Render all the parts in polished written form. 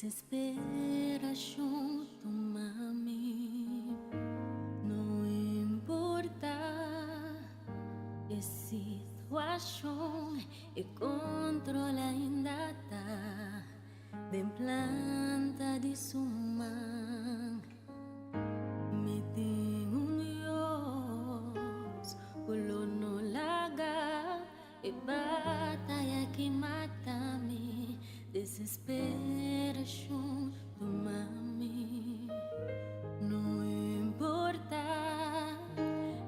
Desesperação toma-me, não importa a situação, e controla ainda tá de planta de suma. Me tem Deus, colono laga, e batalha que mata-me. Desesperação toma-me, não importa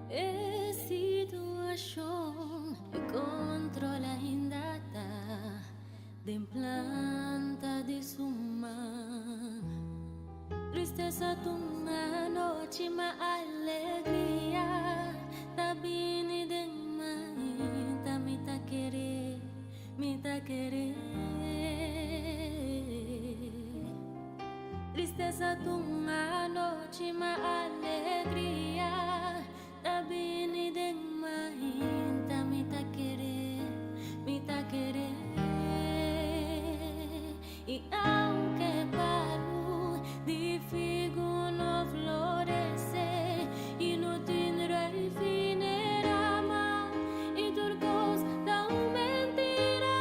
a situação, e controla ainda tá de planta de suma. Tristeza toma noite, mas alegria tá vindo de mãe, tá me tá querer, me tá querer. Tristeza toma noite, mas alegria tá vindo de mãe, tá me tá querer, me tá querer. E aunque paro de figo no florescer e não tendrá fim ama e turcos da mentira,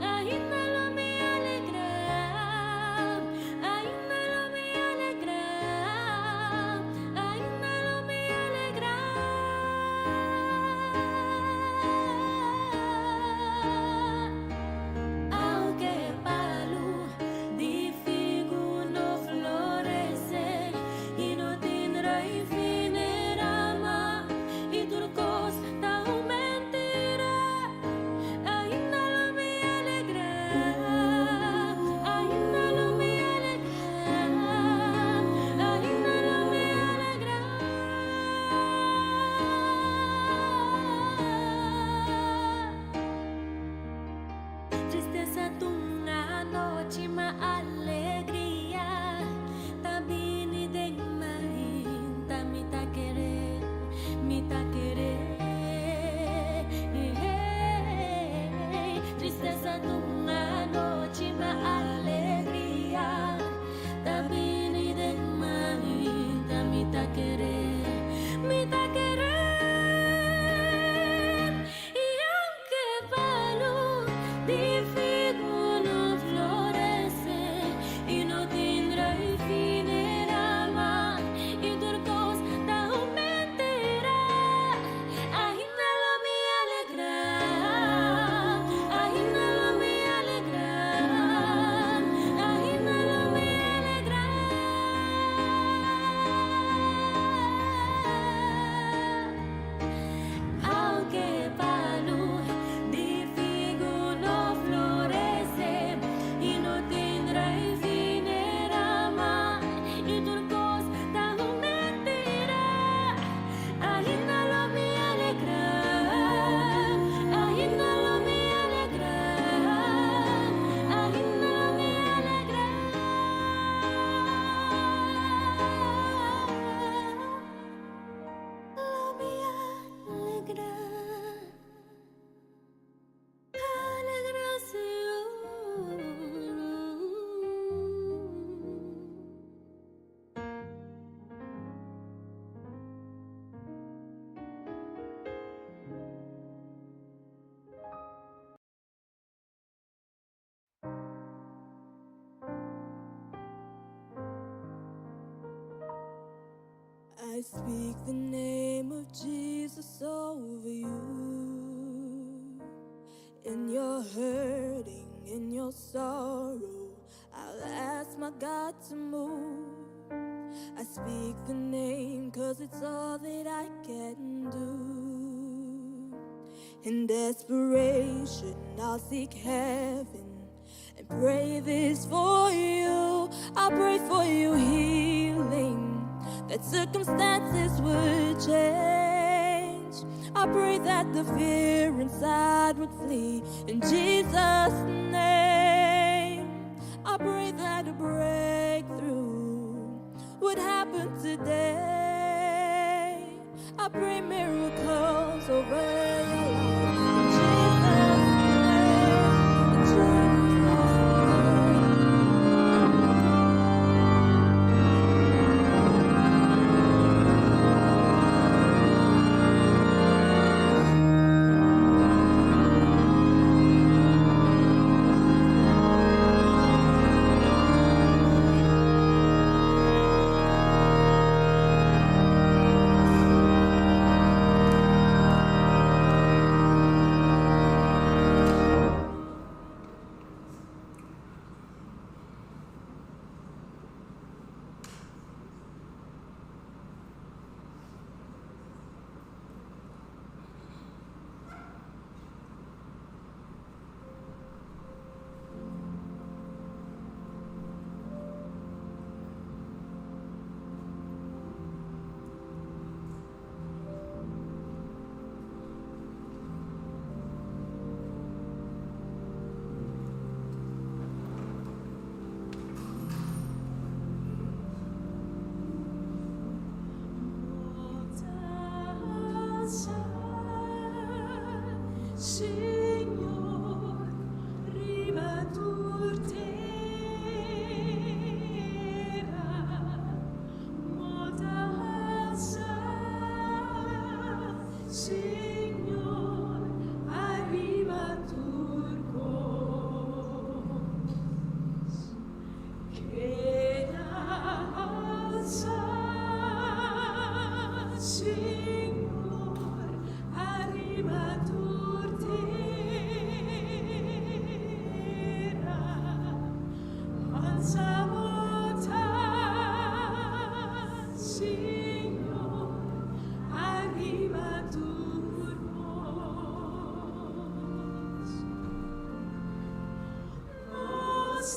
ainda não me alegra, ainda não me alegra, ainda não me alegra. Aunque palo de figo no florescer y no tendrá fin ama y turcos da mentira, ainda não me alegra, ainda não me alegra, ainda não me alegra. Tristeza tunga noite, mas alegria tá vindo de mãe, tá me tá querer, me tá querer. Tristeza tunga noite, mas alegria tá vindo de mãe, tá me tá querer, me tá querer. E aunque falo de figo no florescer y no tendrá fin ama y turcos da mentira, ainda não me alegra, ainda não me alegra, ainda não me alegra. Aunque palo de figo no florescer y no tendrá fin ama y turcos da mentira, ainda não me alegra, ainda não me alegra, ainda não me alegra. Não me alegra. I speak the name of Jesus over you. In your hurting, in your sorrow, I'll ask my God to move. I speak the name 'cause it's all that I can do. In desperation, I'll seek heaven and pray this for you. I'll pray for you healing, that circumstances would change. I pray that the fear inside would flee in Jesus' name. I pray that a breakthrough would happen today. I pray miracles over your life in Jesus' name. In Jesus' name. Señor, ribatur terra, moda alza, Señor, arribatur cos, que la alza, Señor, arribatur terra, alza volta, Señor, arribatur cos, nos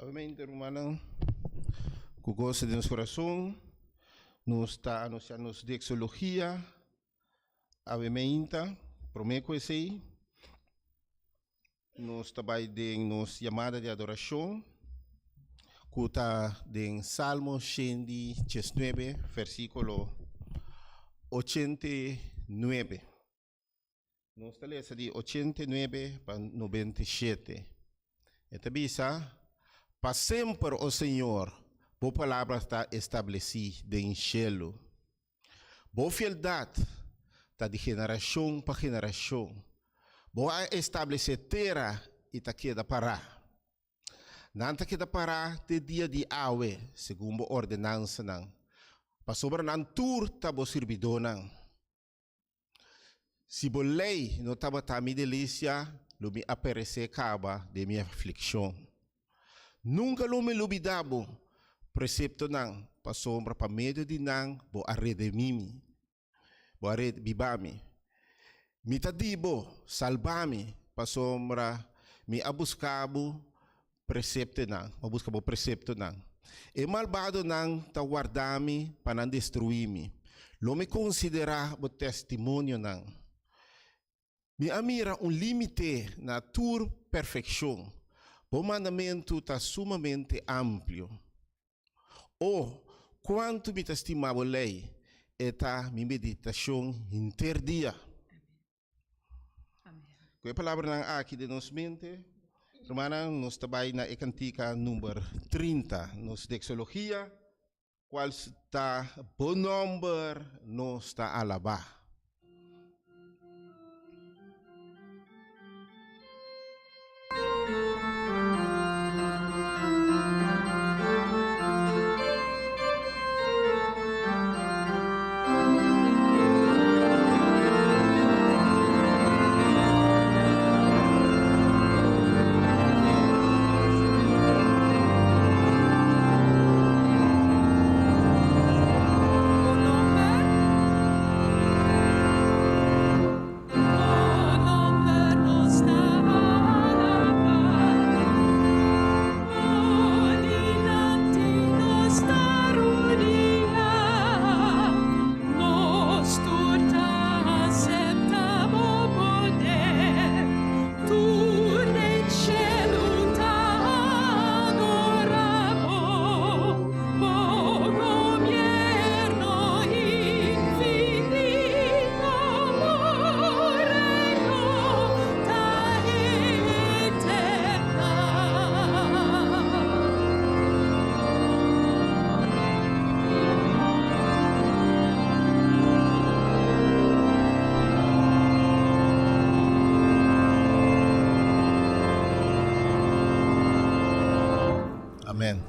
Obviamente, hermano, com gosto de nosso coração, nos está anunciando de exologia, obviamente, prometo esse, nos trabalha de nos chamada de adoração, que está em Salmo 119, versículo 89. Nos está lendo de 89 para 97. Então, bisa, para sempre, ó Senhor, boa palavra está estabelecida em cielo. Boa fieldade está de geração para geração. Boa estabelecer terra e está queda parar. Não está queda parar de dia de awe, segundo a ordenança. Para sobre não tur está bo servidor. Se bo lei não estava a minha delícia, lo me aparecer caba de minha aflição. Nunca lo me lubidabo, precepto nang, pasombra pa medio di nang, bo arrede mimi, bo arrede bibami. Mitadibo, salbami, pasombra, mi abuscabo, precepto nang, abuscabo precepto nang. E malbado nang, taguardami, pa nang destruimi. Lo me considera bo testimonio nang. Mi amira limite na tur perfeição. O mandamento está sumamente amplo. O quanto me estimava a lei, está minha meditação interdia. Com a palavra aqui de nos mente, irmã, nós trabalhamos na Cantica número 30, nos Dexologia, qual está bom número, nos está alabar. Amén.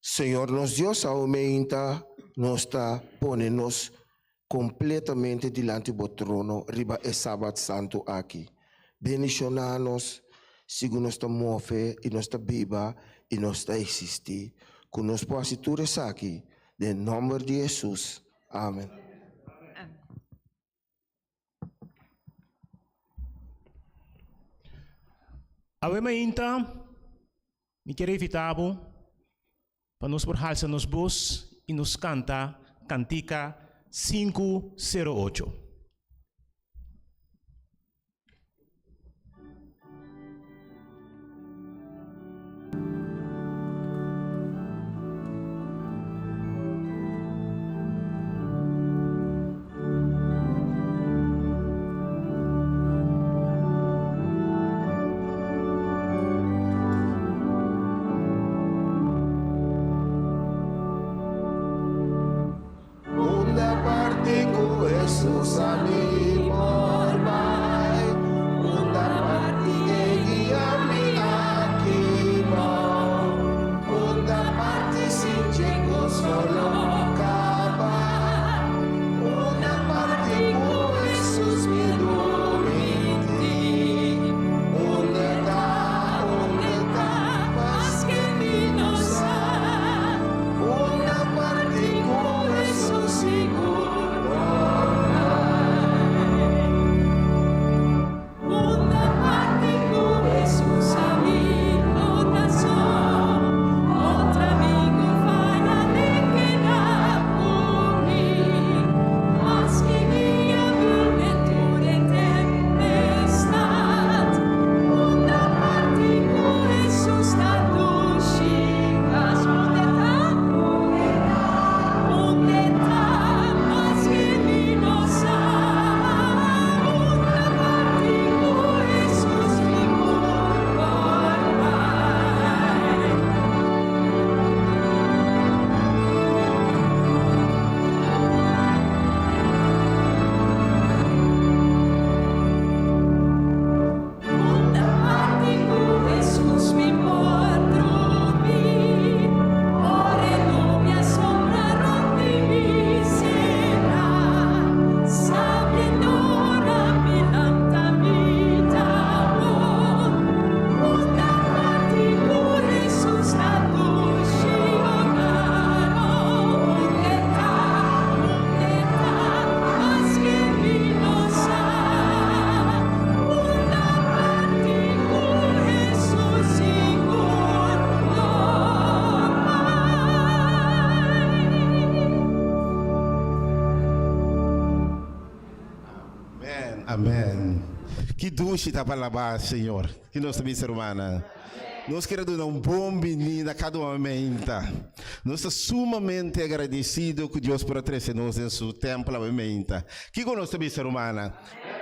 Senhor, nos Deus aumenta, nos está pondo-nos completamente diante do trono, riba é sábado santo aqui. Bendicionar-nos, segundo nos está move e nos está viva e nos está existir. Com nos posituras aqui, em nome de Jesus. Amém. Awe mainta, me quero evitar para nos porhalsa nos bus e nos canta Cantica 508. Jesus a mim por vai, uma parte que guia-me aqui, uma parte sem chego solo acaba, uma parte com Jesus me domine, onde tá, mas que me não sabe, uma parte com Jesus seguro. Amém. Que doce está para lavar, Senhor. Que nossa missa romana. Nós queremos dar bom menino a cada momento. Nós estamos sumamente agradecidos que Deus por trazer-nos em seu templo. Que com nossa missa romana.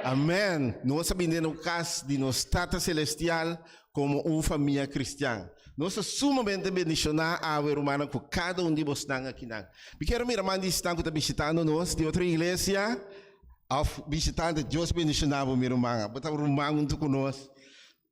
Amém. Nós sabemos no caso de nosso Tata Celestial como uma família cristã. Nós estamos sumamente bendicionados a romana com cada de vocês aqui. Eu quero me ramar de estar visitando nós de outra igreja. Of visitante Deus bendicionava meu irmão, botar o irmão junto conosco.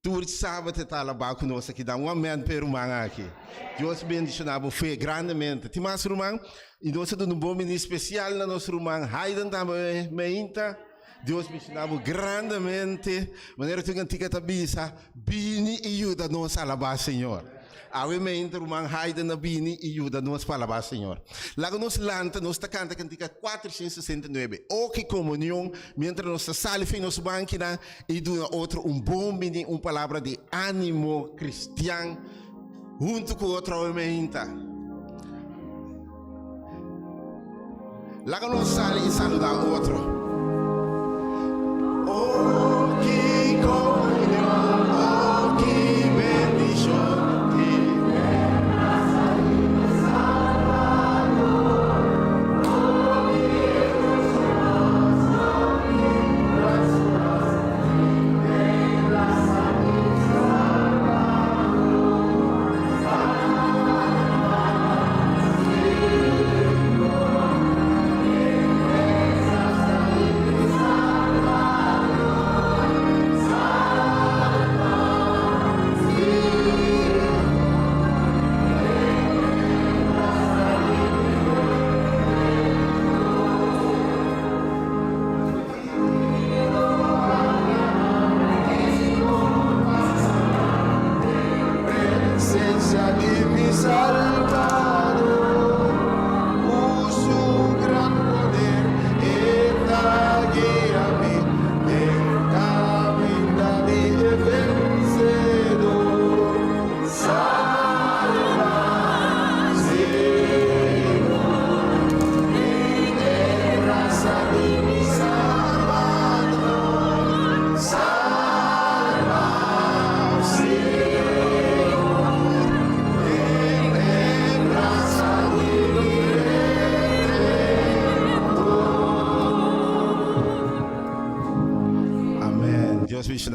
Tudo sábado está lá conosco aqui, dá um amém para o irmão aqui. Deus bendicionava foi grandemente. Tem mais irmão, e nós temos um bom menino especial na nosso irmão, Hayden também, meinta. Deus bendicionava grandemente. Maneira que antiga tabisa, bini e ajuda nós a lavar, Senhor. Awe meinta irmão Hayden na bini e ajuda nós para lavar, Senhor. Lago nos lanta, nos canta cantica 469. O que comunhão, mientras nos sale em nosso banquina e do outro bom mini, palavra de ânimo cristiano, junto com outra meinta. Lago nos sale e saludar outro. Oh, que comunhão, oh, que bendição. Salvador.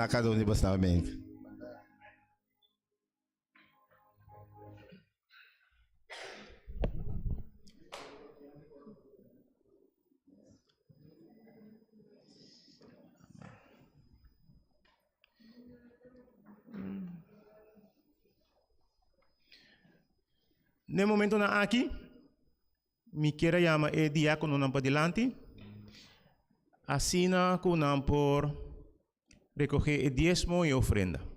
na cada um de bastante bem. No momento na aqui, me quero chamar o diácono para adelante. Assina com por recoger o diezmo e ofrenda.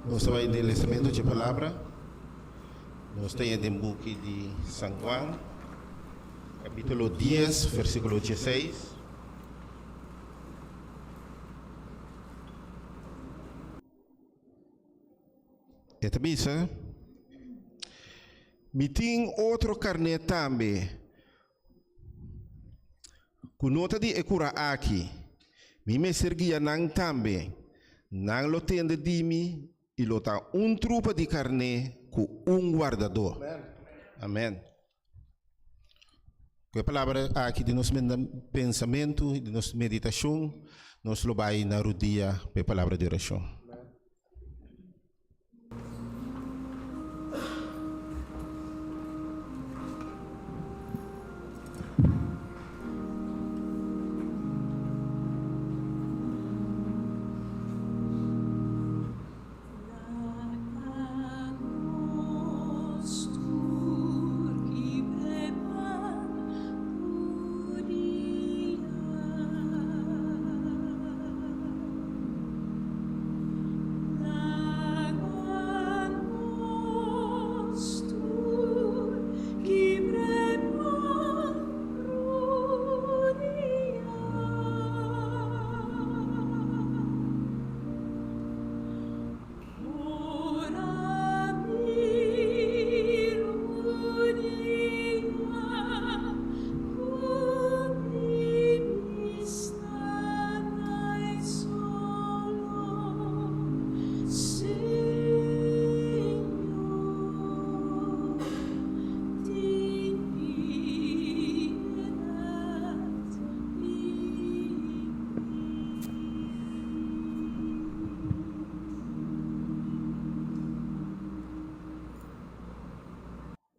Nós estamos em listamento de palavra. Nós temos em book de São Juan, capítulo 10, versículo 16. Esta missa, me tem outro carnet também. Com nota de cura aqui, me sergia nang também, nang lo tende di mi, e lo tá trupa de carne com guardador. Amém. Com a palavra aqui de nosso pensamento e de nossa meditação, nós lo vai na rodia com a palavra de oração.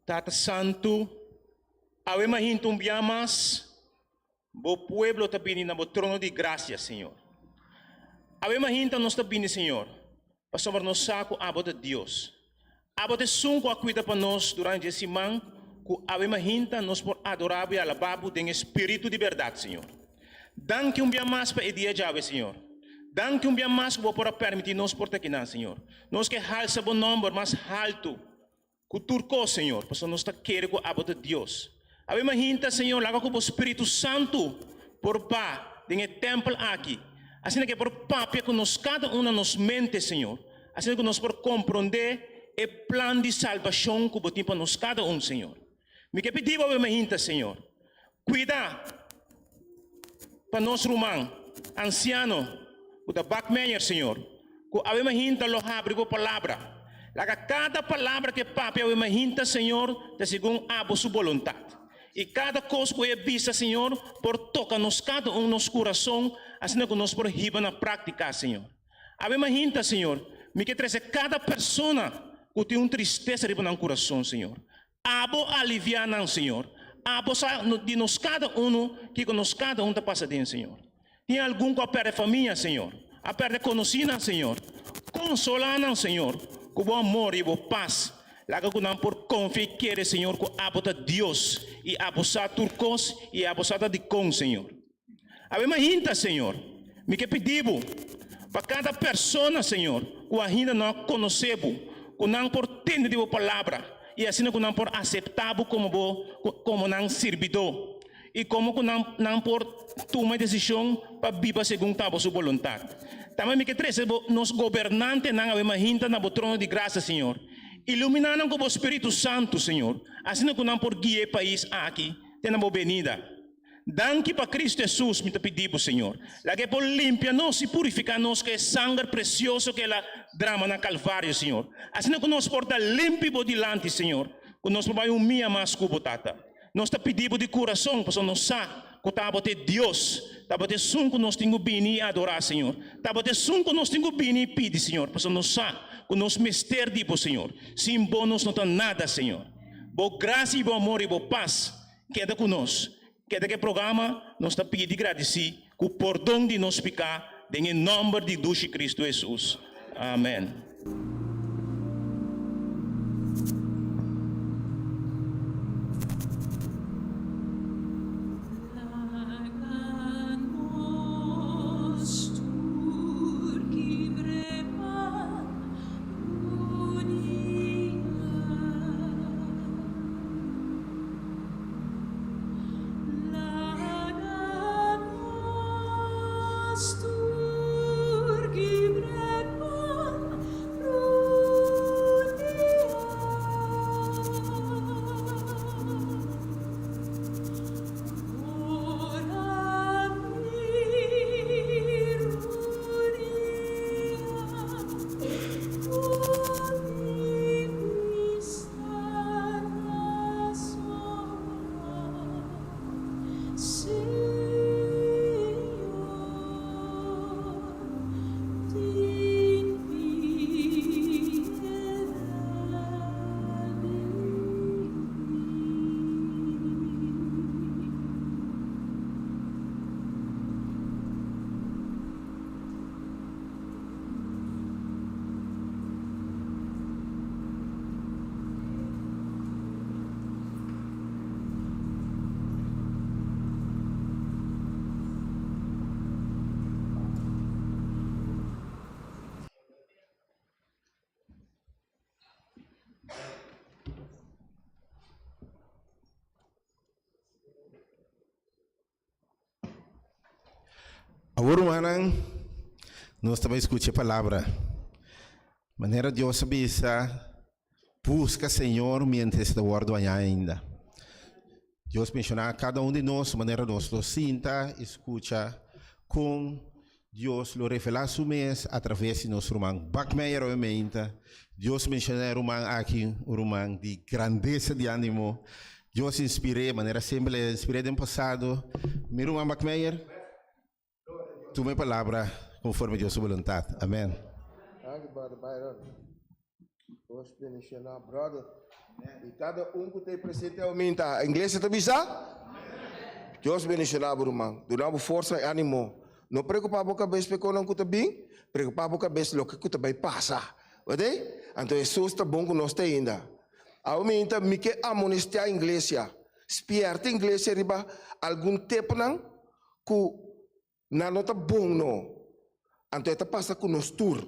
Tata Santo, ave mahintum biamas, bo pueblo tapini na bo trono de gracia, Senhor. Ave mahinta nos tapini, Senhor, para somar nos saco abo de Deus. Abo de sunco a cuida para nós durante esse man, que ave mahinta nos por adorar e alabar em espírito de verdade, Senhor. Dan que biamas para dia jave, Senhor. Danke um bem mais que vou para permitir nós por aqui, Senhor. Nós que halsa bom número mais alto que o turco, Senhor, porque nós está querendo com a de Deus. Ave imagina, Senhor, lá com o Espírito Santo por pá, em templo aqui. Assim que por pá, que nós cada um nos mente, Senhor. Assim que nós por compreender o plano de salvação que botim para nós cada um, Senhor. Me que pedir, ave imagina, Senhor, cuida para nós romano, anciano, o da Backmeyer, Senhor, que ave imagina lo abre com palavra. Laga cada palavra que papi ave imagina, Senhor, de segundo a sua vontade. E cada coisa que é vista, Senhor, por toca-nos cada um nos coração, assim que nós por riba na prática, Senhor. Ave imagina, Senhor, me que traz cada pessoa que tem tristeza riba no coração, Senhor. Abo aliviar, não, Senhor. Abo de nós cada um, que nós cada um está passando, Senhor. Tem algum que perde família, Senhor. A perde conhecida, Senhor. Consolar, não, Senhor. Com o amor e a paz. Lá que não por confiar querer, Senhor, com a bota Deus e a bolsa turcos e a bolsa de com, Senhor. A imagina, Senhor, me que pedimos para cada pessoa, Senhor, que ainda não conhecemos, que não por entender a palavra e assim que não por aceitar como não servidor e como que não por tomar decisão para viver segundo a sua vontade. Também me que três nos governantes não imagina na trono de graça, Senhor. Iluminaram com o Espírito Santo, Senhor. Assim que não por guiar o país aqui, tem uma venida. Danke para Cristo Jesus, me pedimos, Senhor. Lá que por limpar-nos e purificar-nos, que é sangue precioso que é a drama na Calvário, Senhor. Assim que nós porta limpo dilante, Senhor. Que nós vai humilhar mais que o tata. Nós te pedimos de coração, porque nós sabemos que está a Deus. Está a som que nós temos que vir adorar, Senhor. Está a som que nós temos que vir pedir, Senhor. Porque nós sabemos que nós mistério de Senhor. Sem bônus não tem nada, Senhor. Boa graça e bom amor e boa paz. Queda conosco. Queda que programa nós está pedindo agradecer que o perdão de nós pecar em nome de Deus Cristo Jesus. Amém. Agora, manang, nós também escutamos a palavra. Maneira Deus sabe busca Senhor mientras está guardo ainda. Deus menciona a cada um de nós, maneira nós lo sinta, escuta, com Deus lo revela su mês através de nosso irmão Backmeyer, obviamente. Deus menciona o irmão aqui, o irmão de grandeza de ânimo. Deus inspira, maneira sempre inspirada no passado. Meu irmão Backmeyer, tu me palavra conforme Deus sua vontade. Amém. Thank you, Brother Byron. Deus bendicionar, brother. E cada um que está presente aumenta. A inglês está bisa? Deus bendicionar, irmão. Dá-nos força e ânimo. Não preocupar a cabeça com o que está bem, preocupar a cabeça com o que está bem passa. Verdade? Então, Jesus está bom conosco ainda. Aumenta, me que amonestar a igreja. Spierte a igreja riba algum tempo não, que não está bom não. Então, esta passa com nos tour.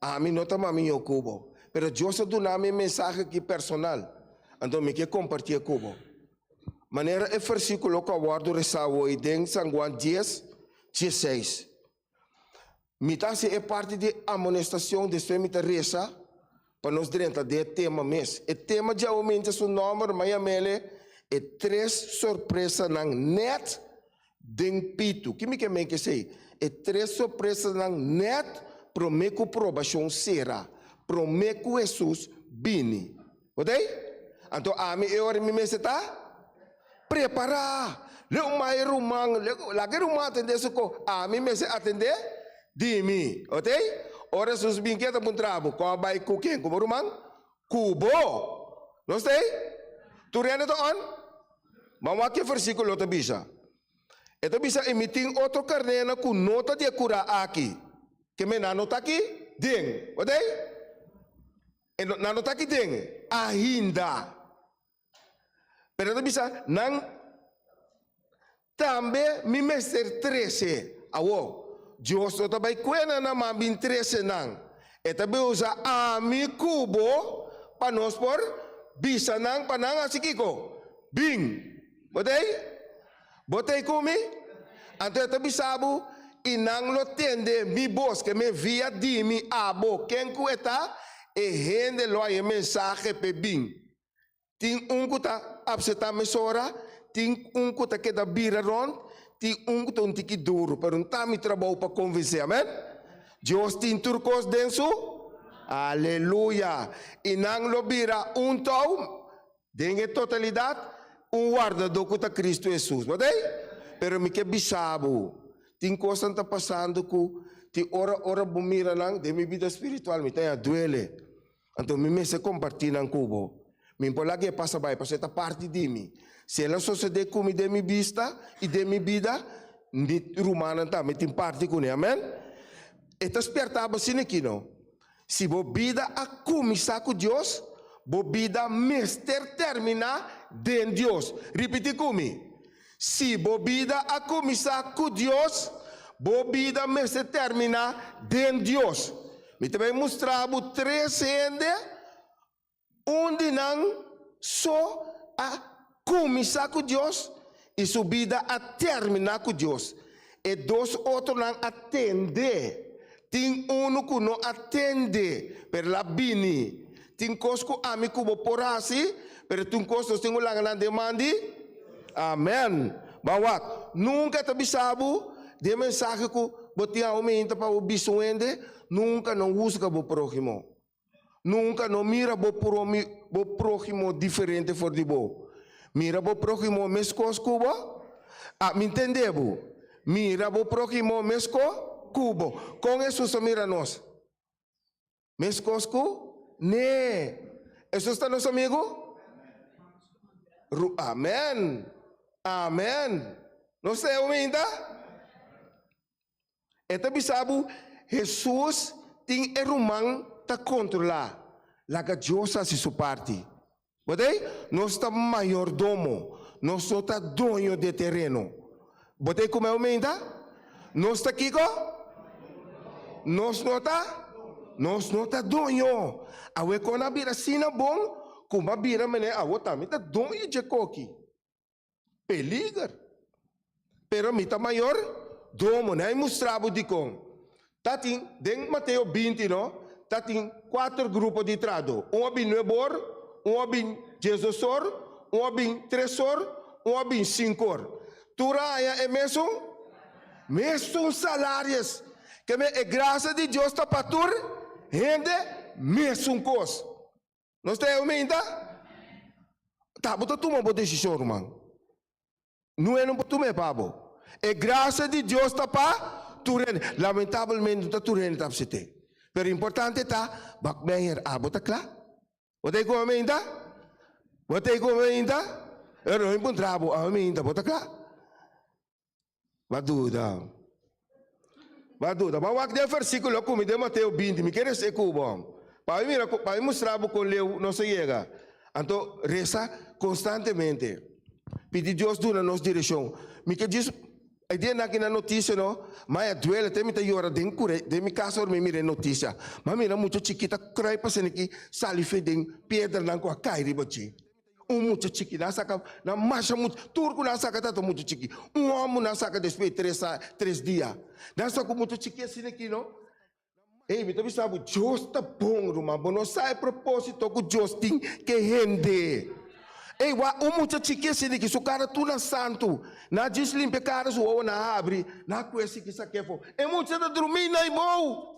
A mim não está mami o cubo. Pero Deus do nome mensagem aqui personal. Então, me quer compartilhar cubo. Maneira é versículo que eu guardo ressalvo e tem São Juan 10, 16. Mitase é parte de amonestação de fêmea reza para nós dentro de tema mês. O tema de aumenta seu nome, mas mele é 3 surpresas na net de pito. Que me quer dizer? É 3 surpresas na net prometo provação será. Prometo Jesus bini. Ok? Então, a mim eu me está preparar. Leu mais rumang, lagi rumah atender suko. A mim me atender de mim, ok? Ora sus bingketa pun trabu, ko bai kuking, kubo rumang, kubo. Não sei? Tu rende to on? Mas que versículo tu bisa? Itu bisa emiting outro carnena com nota de cura aqui. Que me nota aqui, ding, ok? E nota aqui ding, ainda. Pero tu bisa nang também me mestre 13. Awo. Diyos to tabay kwena na mabin 13 nang. E tabi usa ami kubo panos por bisa nang panang asikiko. Bing. Botay? Botay kumi? Anto tabi sabu inang lo tende mi boss que me via di mi abo. Ken kueta e hende lo ay mensaje pe bing. Ting unkuta abseta mesora. Ting unkuta keda bira ron. Ti unkuta un tiki duro. Pero un tami trabalho para convencer. Amém? Deus tem turcos denso. Aleluia. Inang lo bira un tau. Dengue totalidade. Un guarda do kuta Cristo Jesus. Badai? Pero mi que bisabo. Ting coisa está passando com. Ti ora bumira lang. De mi vida espiritual. Mi tenha duele. Então mi se compartilha ng kubo. Mi polagi passa vai. Passa esta parte de mim. Se ela sucede como de minha vista e de minha vida, de rumana também tem parte com ele, amém? Então espertava assim aqui, não? Se a vida a começar com Deus, a vida mestre terminar de Deus. Repete comigo. Se a vida a começar com Deus, a vida mestre terminar de Deus. Me também mostrava 3 ende, onde não só a começar com Deus e sua vida a terminar com Deus. E 2 outros não atender. Tem que não atende per la bini. Tem coisa que a mim como por assim, pero tem coisa que lá na demande. Amém. Bawat, nunca te bisabo de mensagem que botia aumenta para o bisuende, nunca não usa o próximo. Nunca não mira o próximo diferente for de bo. Mira o próximo mescos cubo. Me entendeu? Mira o próximo mesco cubo. Com isso só mira nós. Mescos cubo? Ne. Isso está nosso amigo? Amém. Amém. Não sei ainda? Então, bisabo, Jesus tem irmão para controlar. Laga Deus a sua parte. Botei? Nós estamos mayordomo. Nós estamos dono de terreno. Botei como é o ainda? Nós estamos aqui, nós não está? Nós não está dono. Awe quando a bira sina bom, como a bira mene, awe também está dono de coque. Peligar. Pero mi está maior domo, né? Mostrava de com. Tatin, den Mateo 20, no? Tatin 4 grupos de trado. Abin nuebor. Abin Jesus, abin 3, abin 5. Turaya é mesmo salários. Que é graça de Deus está para tur, rende mesmo coisa. Nós temos ainda? Tá, bota tu uma decisão, irmão. Não é não tu me pabo. É graça de Deus está para tu rende. Lamentavelmente não tu rende tá para você. Pero importante tá, bakmeyer bota claro. Botei como ainda? Botei como ainda? Eu não encontrava ainda, bota cá. Baduda. Mas o versículo como de Mateo 20, me quer ser cubo. Para mostrar com leu não se chega. Então, reza constantemente. Pedir Deus dá nos direção. Me quer dizer, Aí dia na notícia não, mas é duelo, tem muita hora de cure, de mi casa or me mire notícia. Mas mira muito chiquita, crai pa que sali fedem pedra na com a cai ribachi. Muito chiquita, na saca, na marcha muito, turco na saca tanto muito chiqui. Homem na saca depois 3 dias. Na saca muito chiqui assim aqui não. Ei, me também sabe, Deus tá bom, irmão, não sai propósito que Deus tem que rende. Ei, muito chique assim que se o cara tu na santo, na deslimpe cara o na abre, na coisa que isso for. É muito de dormir na irmão.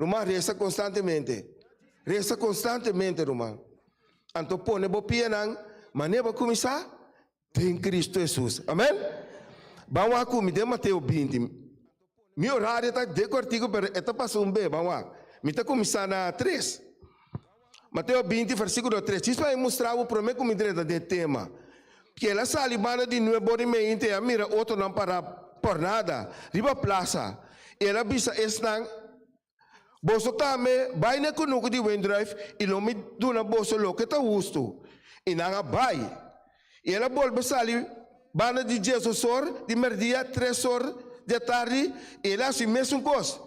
Irmão, reza constantemente, irmão. Então põe bo pianang, mas nem vai começar tem Cristo Jesus. Amém? Vamos a comer de Mateus 20. Meu horário está de artigo, mas está passando bem, vamos lá. Me está começando na 3. Mateus 20, versículo 3. Isso vai mostrar o primeiro comida de tema. Que ela sai libana de novo de meio inteiro, mira, outro não para por nada. Riba plaza. Ela bisa estão. Boso também, vai na kunuko de Wendrive, e não me duna boso lo que está justo. E não vai. E ela volta sair, bana de Jesus de merdia, 3 horas de tarde, ela se mesmo coisa.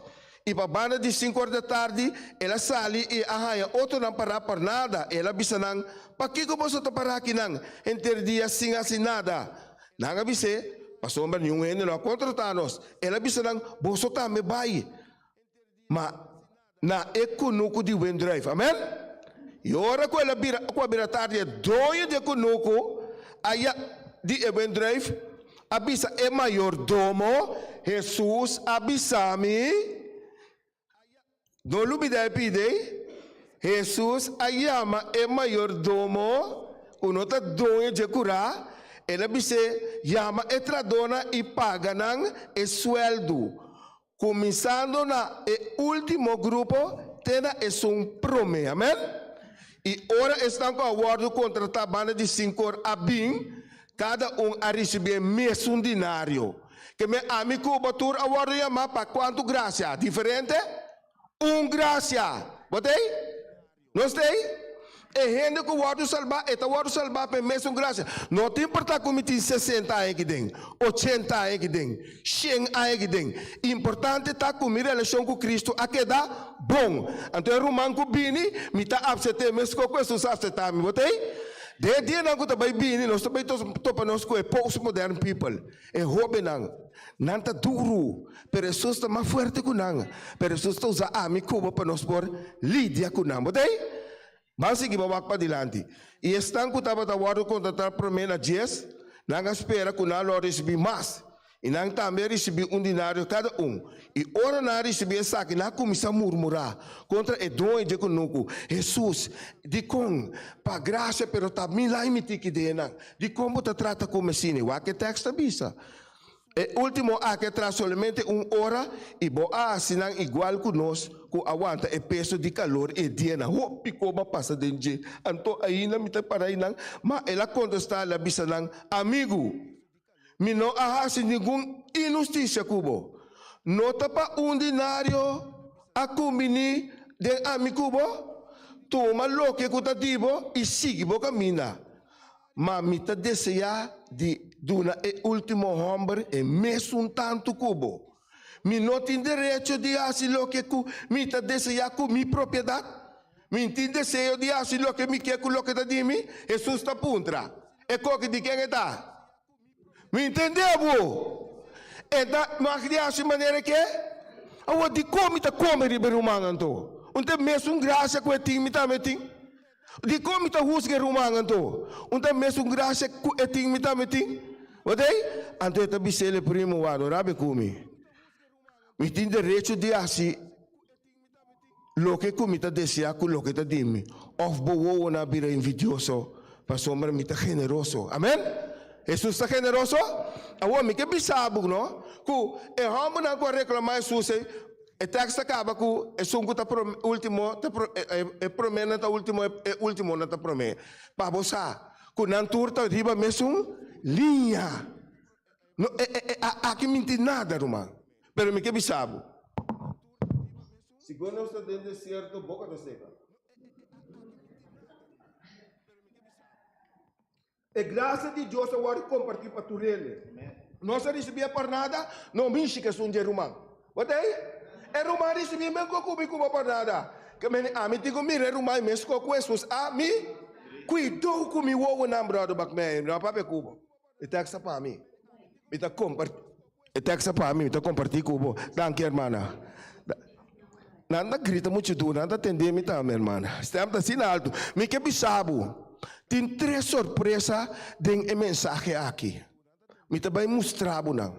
E para banda de 5 horas da tarde, ela sai e arranha outro não parar por nada. Ela bisa nang, para que você está parar aqui nang? Entre dias sem assim nada. Nang abise, passou uma nenhum ainda não contratar-nos. Ela bisa nang, você também vai. Mas na econuco de Wendrive, amém? E ora com ela vira tarde, doio de econuco, aí de Wendrive, abisa é mayordomo, Jesus abisa-me. Não lubida pide, Jesus ayama é mayordomo, unota dono de curar, ela bise yama etradona e paga nang e sueldo. Começando na último grupo, tena é prome, amém? E ora estão com a acordo contratar banda de 5 horas a bim, cada a receber mesmo dinário. Que me amigo batur a acordo yama para quanto graça, diferente? Graça, botei? Não sei? É gente que o guardo salvar, é o guardo salvar para mesmo graça. Não tem importa como tem 60 aí que tem, 80 aí que tem, 100 aí que tem. Importante está comigo relação com Cristo, a que dá bom. Então, Romano que bini, me está absente, mas com isso se absente, me botei? De dia não que está bem bini, nós também topa nós com post-modern people. É hobby não. Não está duro, pero Jesus está mais forte que não. Pero Jesus está usando a minha cuba para nós por lidia com não, botei? Mas seguir para adiante. E estão que estava trabalhando contratar para mim na dias, não espera que não receber mais. E não também receber dinário cada E ora não receber essa que não começa a murmurar contra o dom de conosco. Jesus, de com, para graça, pero também lá imite que de como te trata como assim. O que texto bisa. E último, que traz somente 1 hora e boa assinar igual que nós, que aguanta o peso de calor e dia na pico ba passa dentro. Anto aí na mita para aí nang, mas ela contesta ela bisa nang amigo. Mi não ahasi nenhum injustiça cubo. Nota pa dinário a combini de amigo cubo. Toma lo que cutativo e sigue bo camina. Mas mita deseja de duna e último homem e mesmo tanto cubo. Mi não tem direito de assilo que cu mita deseja com minha propriedade. Mi tem desejo de assilo que me quer com lo que da de mim. Jesus está puntra. E coque de quem está? Me entendeu? É da magia maneira que a de como está come ribeiro humano então. Onde mesmo graça com etim me tá metim. De como está rusga rumang então. Onde mesmo graça com etim me tá metim. Odei? Anto eta bisele primo wano rabe kumi. Me tem direito de assim. Lo que comita deseja com lo que tá dimi. Of bowo na bira invidioso. Para sombra me tá generoso. Amém? Jesus está generoso? A homem que bisabo, não? Que é homem não pode reclamar Jesus. E texto acaba com é sungo tá último, é promena tá último, é último não tá promena. Para você, que não turta riba mesmo linha. Não aqui mentir nada, irmão. Pero me que bisabo. Segundo nós está dentro do deserto, boca da seca. É graça de Deus agora compartilhar para tu ele. Nós recebia por nada, não me que são de rumang. Botei? É rumang recebia bem com por nada. Que me digo mire rumang mes com Jesus me cuidou com mi wo na brother bak me, não pape cubo. E taxa para mim. Me tá compartilhar cubo. Danke, hermana. Nada grita muito duro, nada atender me também, hermana. Estamos assim alto. Me que bisabo. Tem 3 surpresas de mensagem aqui. Me também mostrar não.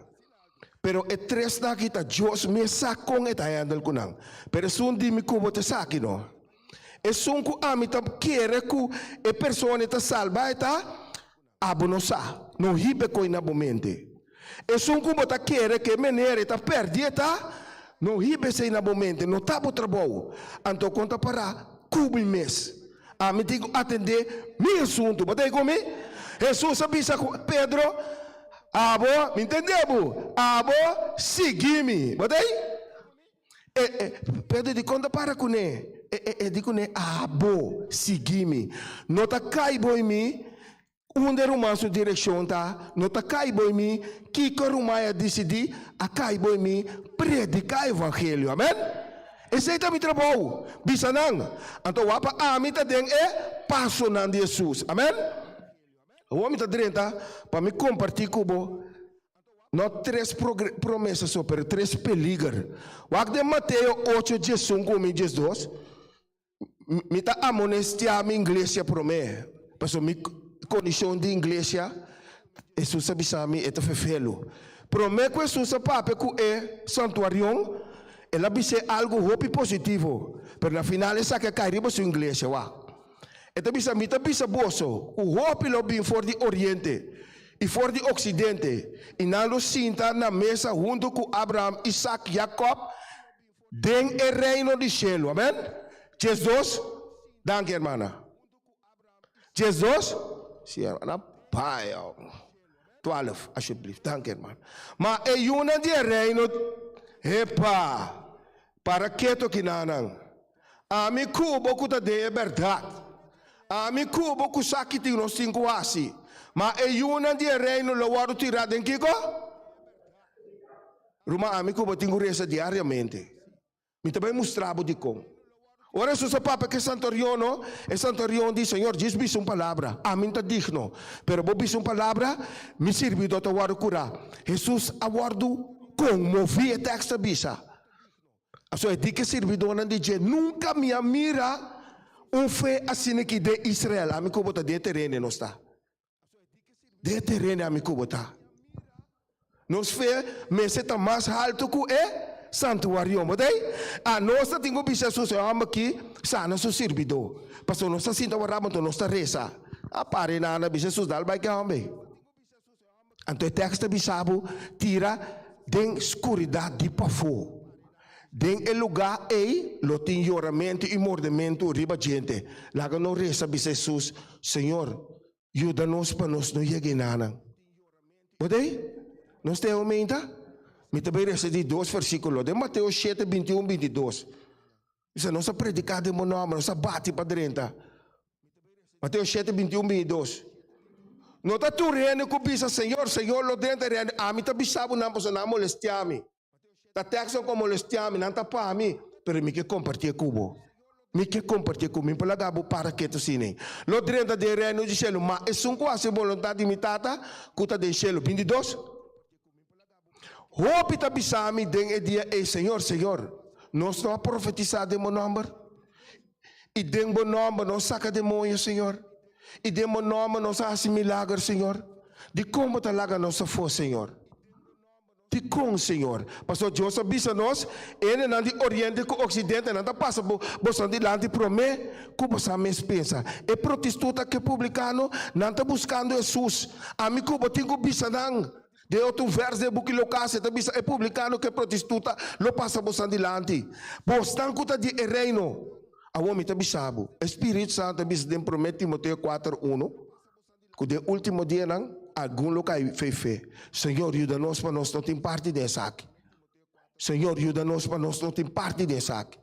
Pero é 3 daqui tá Deus me sacou e tá andando com não. Pero sun di me cubo te saki no. E sun ku ami tá querer ku e persona tá salva e tá abonosa. No hibe ko na momente. E sun ku bota querer que menere tá perdida. No hibe se na momente, no tabo trabalho. Anto conta para cubo mês. Me digo atender meu assunto. Botei comigo? Jesus avisa Pedro. Abo, me entendeu? Abo, segui-me. Botei? Pedro de conta para com ele. Digo ne abo, segui-me. Nota caibo em mim. Onde rumar sua direção tá? Nota caibo em mim. Que rumar decidir a caibo em mim predicar o evangelho. Amém? Esse é o trabalho. Bisa nang. Então apa amita deng passo nan de Jesus. Amém? O homem está dentro para me compartilhar com você. Não 3 promessas só, mas 3 peligros. O que de Mateus 8, 15, 12. Me está amonestiando a igreja promessa. Porque minha condição de igreja, Jesus sabe que é feio. Promessa que Jesus sabe que é santuário. Ela diz algo hope positivo. Mas na final, essa que cai riba sua igreja. Então, mita bisa boso, o hopi lobby for de Oriente e for de Ocidente. E nalo sinta na mesa junto com Abraham, Isaac, Jacob, den o reino de cielo. Amém? Jesus, danke, hermana. Jesus, sim, hermana, pai, 12, alsjeblieft, danke, hermana. Mas é uma de reino, epa, para que to kinanang. Ami kubo kuta de verdade. Mi cubo ku sakiti no 5 asi. Ma e una di reino lo waru tirado em kiko? Ruma mi cubo tingo resa diariamente. Mi também mostrava de com. Ora su papa que Santoriano, e Santoriano diz, Senhor, diz bis uma palavra. Amin tá digno. Pero bo bis uma palavra, mi servido to waru cura. Jesus awardu comovia texta bisa. Aso é que servidor de dizer, nunca me mira fé assim que de Israel, a mim bota de terreno não está. De terreno a mim bota. Nos fé, mas está mais alto que é santuário, mas daí a nossa tem que pensar sobre aqui, sana seu servidor. Pastor, nós sinta o ramo, nós está reza. A pare na ana Jesus dal vai que homem. Então o texto bisabo tira den escuridão de pafo. Den el lugar lo tem lloramento e mordimento riba gente. Laga não reza bis Jesus, Senhor, ajuda-nos para nós não chegar nada. Pode? Nós temos aumenta? Me também reza de 2 versículos. De Mateus 7, 21, 22. Isso não está predicado em meu nome, não está bate para dentro. Mateus 7, 21, 22. Não está tu reino que bisa, Senhor, Senhor, lo dentro reino. A mim está bisabo não posso não molestar-me. Ta texto como molestiami, não está para mim, pero me que compartilhar cubo. Me que compartilhar comigo, para gabo para que tu sine. Lo drenta de reino de cielo, mas é um quase vontade de mitata, cuta de cielo, 22. Hope ta bisami den e dia, Senhor, Senhor, nós não profetizar de meu nome. E den meu nome, não saca demônio, Senhor. E den meu nome, não faz milagre, Senhor. De como ta laga nossa força, Senhor. Com Senhor, pastor Deus avisa nós, ele não de Oriente com Ocidente, não passa por você de lá de promete, que você me pensa. E prostituta que publicano não está buscando Jesus. Amigo, eu tenho bisa não. De outro verso de buque local, você bisa é publicano que prostituta, lo passa você de lá de. Bostan que de reino, a homem está bisabo. Espírito Santo bisa de promete Timoteo 4:1, que de último dia não. Algum lugar fez fé. Senhor, ajuda-nos para nós não ter parte dessa aqui. Senhor, ajuda-nos para nós não ter parte dessa aqui.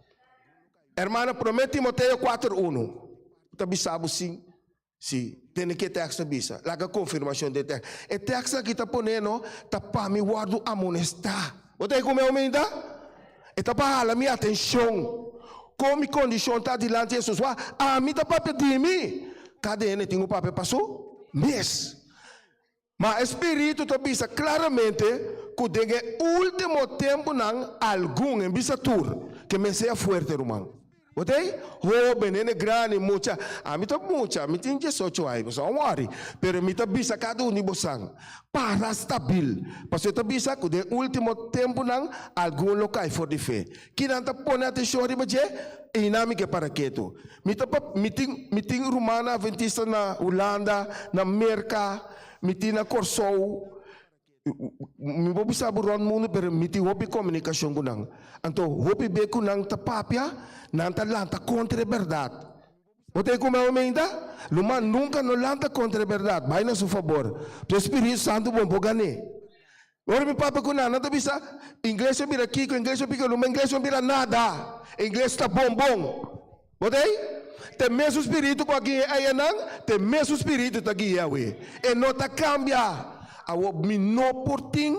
Hermana, promete Timoteo 4:1. Tabi sabe sim. Sim, tem que texto bisa, lá a confirmação de texto. E texto que está ponendo, tá para me guardo amonestar. Você como é o meio e tá para a minha atenção. Como condição está diante de Jesus, a mim tá para pedir mim. Cada ano tem um papel passou mês. Mas o Espírito está bisa claramente que tem último tempo não algum em bisa tour que me seja forte, irmão. Botei? Jovem, grande, mucha. A mim tá mucha, a mim tem 18 anos, não worry. Pero mim tá bisa cada um de vocês para estabil. Porque eu tá bisa que no último tempo não algum local for de fé. Que não tá põe atenção de você, e não me que para quieto. Mim tá meeting romana adventista na Holanda, na América, meeting na Corsou. Mi bobi sabu ron mundo pero miti hopi comunicação com nang. Anto hopi be com nang tapapia, nang talanta contra a verdade. Você como é o menda? Luma nunca no lanta contra a verdade. Vai na seu favor. O Espírito Santo bom bogane. Ora mi papa com nang, não bisa inglês eu vira aqui, inglês eu fica, luma inglês eu vira nada. Inglês está bom. Você? Tem mesmo espírito com aqui aí nang, tem mesmo espírito aqui aí. E não tá cambia. Me não portim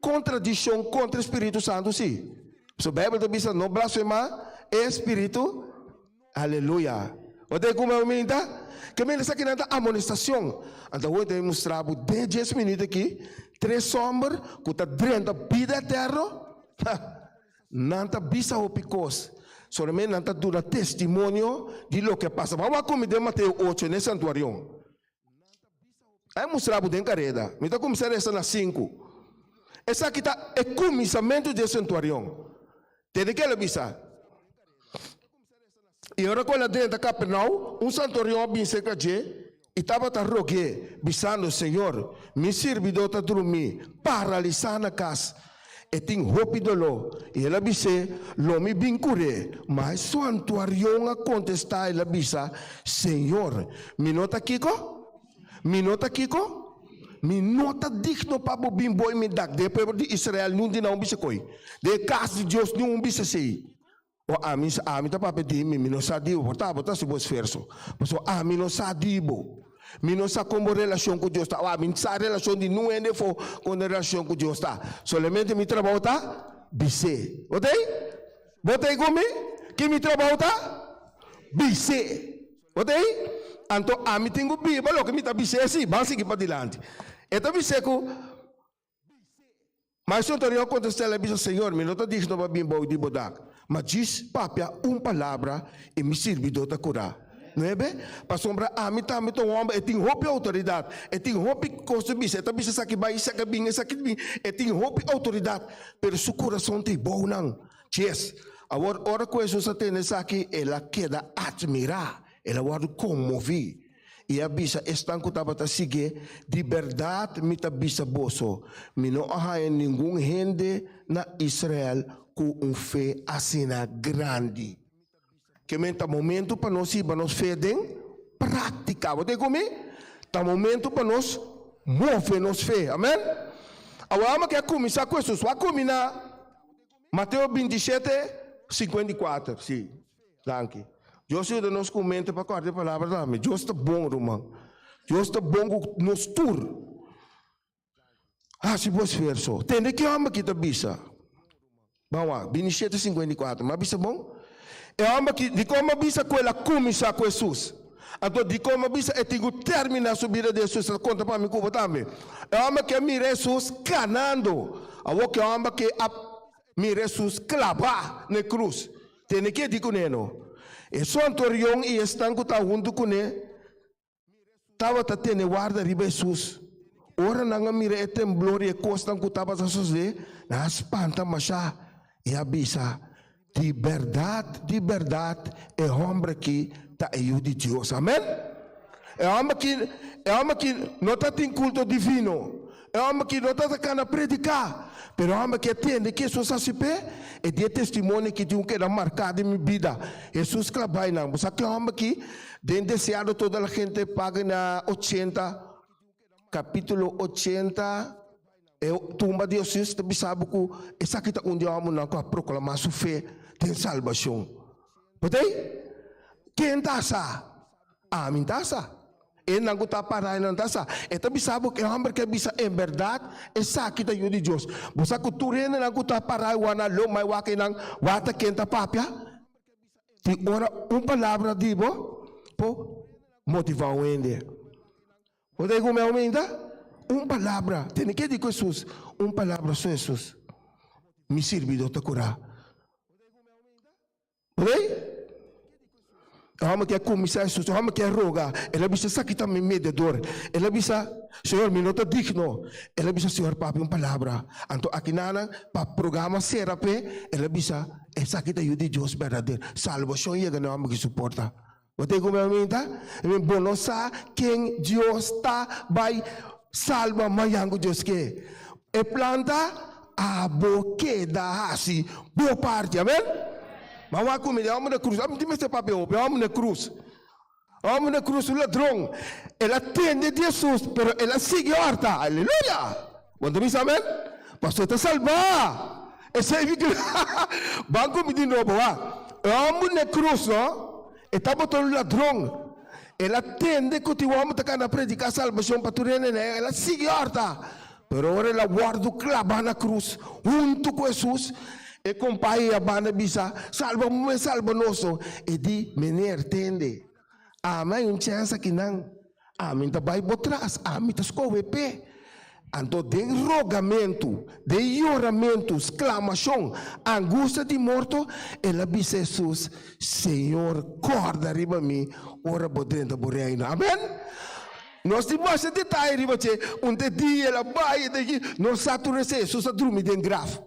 contradição contra o Espírito Santo, sim. So, a Bíblia diz, não blasfemar, é Espírito, aleluia. Você como é o minta? Que me nessa que não há amonestação. Então, eu tenho mostrado 10 minutos aqui, 3 sombras, que está dentro da vida eterna, não está bisa o picos. Somente não está dando testemunho de lo que passa. Vamos comer Mateus 8, nesse santuário. Aí mostrava dentro da carreira. Me está começando essa na 5. Essa aqui está é começamento de santuário. Tem que ela bisa. E agora quando dentro da Capernaum, santuário bem cerca de e estava a rogar, bisando, Senhor, me servidor está dormir, paralisar na casa. E tem roupa de lo. E ela disse, lo me bem cure. Mas santuário a contestar, ela disse, Senhor, me nota aqui co? Minota kiko, minota digno para o bimbo e me dak de povo de Israel não de não bisa coi, de casa de Deus não bisa sei. O amin tá para pedir me não sabe o tá se vos verso, mas o amin não sabe me não sabe como relação com Deus tá, o amin sabe relação de não é de fo com relação com Deus tá, somente me trabalho tá bise, botei comigo, que me trabalho tá bise, botei? Anto a mim tenho Bíblia, lo que me está dizendo assim, vamos seguir para adiante. Então me seco, mas o Senhor contestou a Bíblia, Senhor, me não está dizendo para bimbo de bodak, mas diz, papia, palavra e me servidor da curar. Não é bem? Para sombra, a mim tá, um homem, tem roupa e autoridade, tem roupa e coisa bisa, tá bisa aqui vai, isso aqui bem, tem roupa e autoridade, pero seu coração tem bom não. Yes. Agora com Jesus tem nessa aqui, ela queda admirar. Ela vai comover. E a bisa, estanco estava a seguir, de verdade, me está bisa boso. Me não há nenhum gente na Israel com fé assim grande. Que menta momento para nós ir, para nós fé em prática. Você comigo? Tá momento para nós mover nos fé. Amém? Agora, que começar com isso, vai combinar. Mateus 27, 54. Sim. Danke. Deus ajuda nos comenta para cortar a palavra da minha. Deus está bom, irmão. Deus está bom nos tur. Se você ver só. Tem que ama que está bisa. Vamos lá, 27:54. Mas bisa bom? É ama que de como bisa com ela começa com Jesus. Então de como bisa é tenho terminar a subida de Jesus. Conta para mim como também. É ama que mira Jesus canando. A o que ama que mira Jesus clavar na cruz. Tem que dizer neno. E santuário e estanco tá junto com ele. Tava tendo guarda riba Jesus. Ora nanga mira e temblor e costan que tava a sosle, na espanta masha e abisa. De verdade, é homem que tá aí de Deus. Amém? É homem que não tá tem culto divino. É homem que não está cana predicar. Pero é homem que atende que Jesus se pé e de testemunho que tem que dar marcado em minha vida. Jesus clabai não. Mas aquele homem que den deseado toda a gente paga na 80, capítulo 80, tumba de Jesus, também sabe que essa aqui está onde homem não quer proclamar sua fé tem salvação. Pode? Quem está sa? Amin está sa? E não está para não tá sa. Eta bisabo que hambre que bisa em verdade essa kita yo de Deus. Bosa cultura não está para wana lo mai wa que não wata quenta papia. Ti ora palavra dibo po motivar o ende. Pode como é o ainda? Palavra. Tem que dizer Jesus. Palavra só Jesus. Me serve de outra cura. Pode? Vamos que começar Jesus, vamos que rogar. Ela bisa sakita me mediador. Ela bisa, Senhor, me nota digno. Ela bisa, Senhor, papi palavra. Anto aqui nana, pa programa serape, ela bisa, sakita you de Deus verdadeiro. Salvação chega não vamos que suporta. Você como é minta? Me bonosa quem Deus está vai salva mayango Deus que. E planta a boqueda assim, boa parte, amém? Mas a comida, vamos na cruz, vamos ter papel, vamos na cruz. Vamos na cruz, o ladrão. Ela atende Jesus, mas ela segue a horta. Aleluia! Quando me amém? Pastor, está salva. Essa é a banco me de novo, vamos na cruz, não? Está botando o ladrão. Ela atende que o homem está na predicar salvação para tu ela segue a horta. Mas agora ela guarda o clava na cruz, junto com Jesus. E compai a banda bisa, salva-me, salva-nosso. E di, menir, tende. Amém, chance que não. Amém, tá vai botras. Amém, tá escove pé. Então, de rogamento, de oramento, exclamação, angústia de morto, ela disse Jesus, Senhor, corda riba mim, ora bodrenta boreina. Amém? Nós temos esse detalhe, riba che, dia ela vai, nós saturamos Jesus a dormir dentro grave.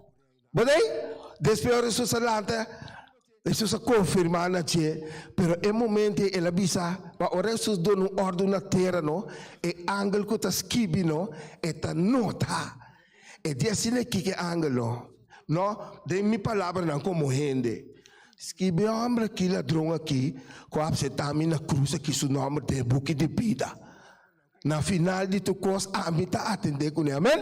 Bodei? Después Jesus alanta, Jesus confirma na che, pero em momento ela bisa, pa ora Jesus dona ordem na terra no, e angel ko ta skibi no, e ta nota. E dia sine que angelo, no, de mi palavra não como rende. Skibi hombre aqui ladrão aqui, com a setami na cruz aqui su nome de buque de vida. Na final de tu cos a mi ta atender com ele, amém?